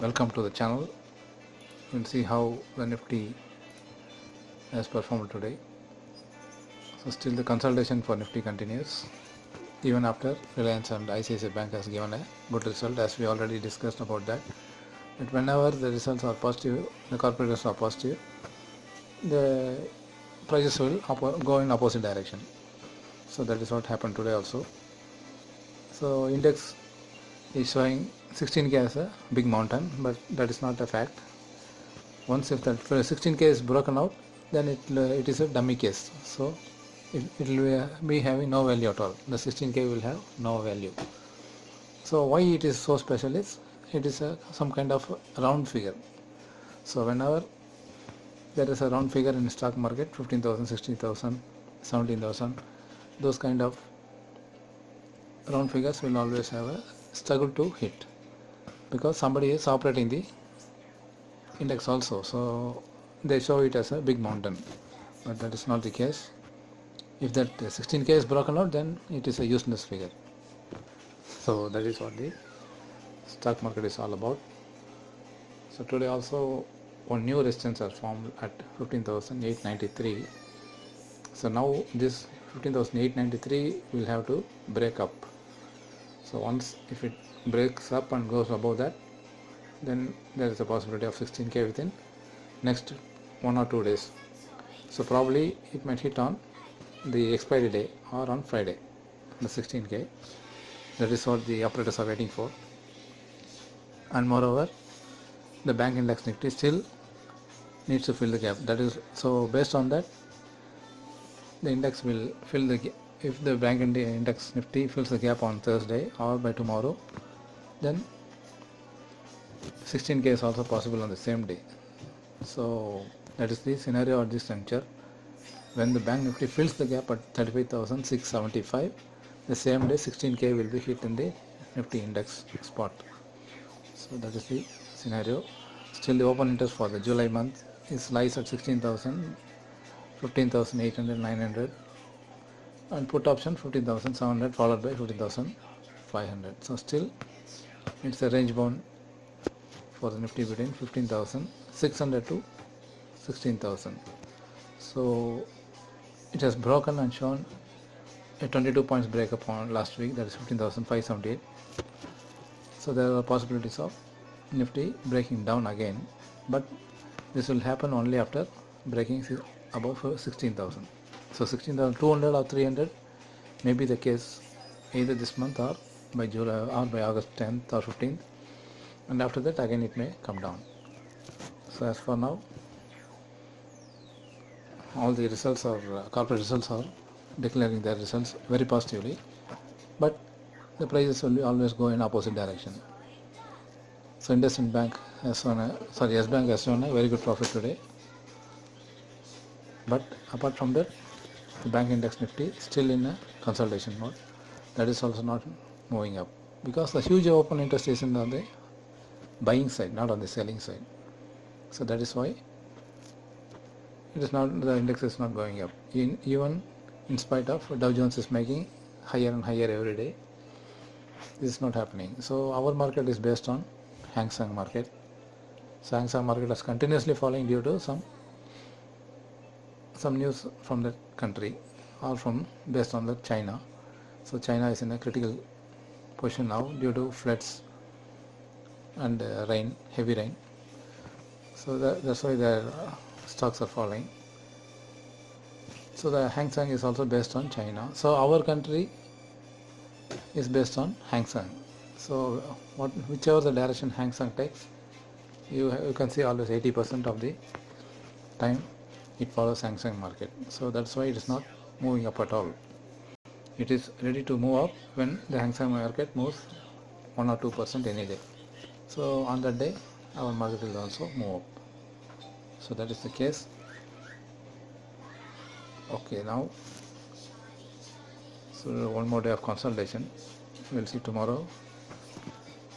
Welcome to the channel. We'll see how the Nifty has performed today. So still the consolidation for Nifty continues even after Reliance and ICICI Bank has given a good result, as we already discussed about that. But whenever the results are positive, the corporate results are positive, the prices will go in opposite direction. So that is what happened today also. So index is showing 16k as a big mountain, but that is not a fact. Once if that 16k is broken out, then it is a dummy case. So it will be having no value at all. The 16k will have no value. So why it is so special is it is some kind of round figure. So whenever there is a round figure in stock market, 15,000, 16,000, 17,000, those kind of round figures will always have a struggle to hit, because somebody is operating the index also, so they show it as a big mountain, but that is not the case. If that 16k is broken out, then it is a useless figure. So that is what the stock market is all about. So today also one new resistance are formed at 15,893. so now this 15,893 will have to break up. So once if it breaks up and goes above that, then there is a possibility of 16k within next 1 or 2 days. So probably it might hit on the expiry day or on Friday, the 16k. That is what the operators are waiting for. And moreover, the bank index Nifty still needs to fill the gap. That is, so based on that, the index will fill the gap. If the bank index Nifty fills the gap on Thursday or by tomorrow, then 16k is also possible on the same day. So that is the scenario at this juncture. When the bank Nifty fills the gap at 35,675, the same day 16k will be hit in the Nifty index spot. So that is the scenario. Still the open interest for the July month is lies at 16,000, 15,800, 900, and put option 15,700 followed by 15,500. So still it's a range bound for the Nifty between 15,600 to 16,000. So it has broken and shown a 22 points breakup on last week, that is 15,578. So there are possibilities of Nifty breaking down again, but this will happen only after breaking above 16,000. So 16,200 or 300 may be the case either this month or by July or by August 10th or 15th, and after that again it may come down. So as for now, all the results are corporate results are declaring their results very positively, but the prices will always go in opposite direction. So IndusInd Bank has shown Yes Bank has shown a very good profit today, but apart from that, the bank index Nifty is still in a consolidation mode. That is also not moving up, because the huge open interest is on the buying side, not on the selling side. So that is why it is not, the index is not going up, even in spite of Dow Jones is making higher and higher every day. This is not happening. So our market is based on Hang Seng market. So Hang Seng market is continuously falling due to some news from the country or from based on the China. So China is in a critical position now due to floods and rain, heavy rain. So that's why the stocks are falling. So the Hang Seng is also based on China. So our country is based on Hang Seng. So whichever the direction Hang Seng takes, you can see always 80% of the time it follows Hang Seng market. So that's why it is not moving up at all. It is ready to move up when the Hang Seng market moves 1 or 2% any day. So on that day our market will also move up. So that is the case. Okay, now so one more day of consolidation. We'll see tomorrow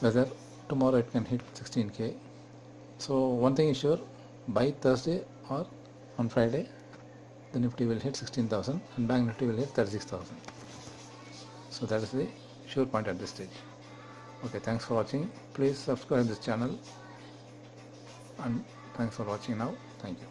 whether tomorrow it can hit 16k. So one thing is sure, by Thursday or on Friday the Nifty will hit 16,000 and Bank Nifty will hit 36,000. So that is the sure point at this stage. Okay, thanks for watching. Please subscribe this channel and thanks for watching now. Thank you.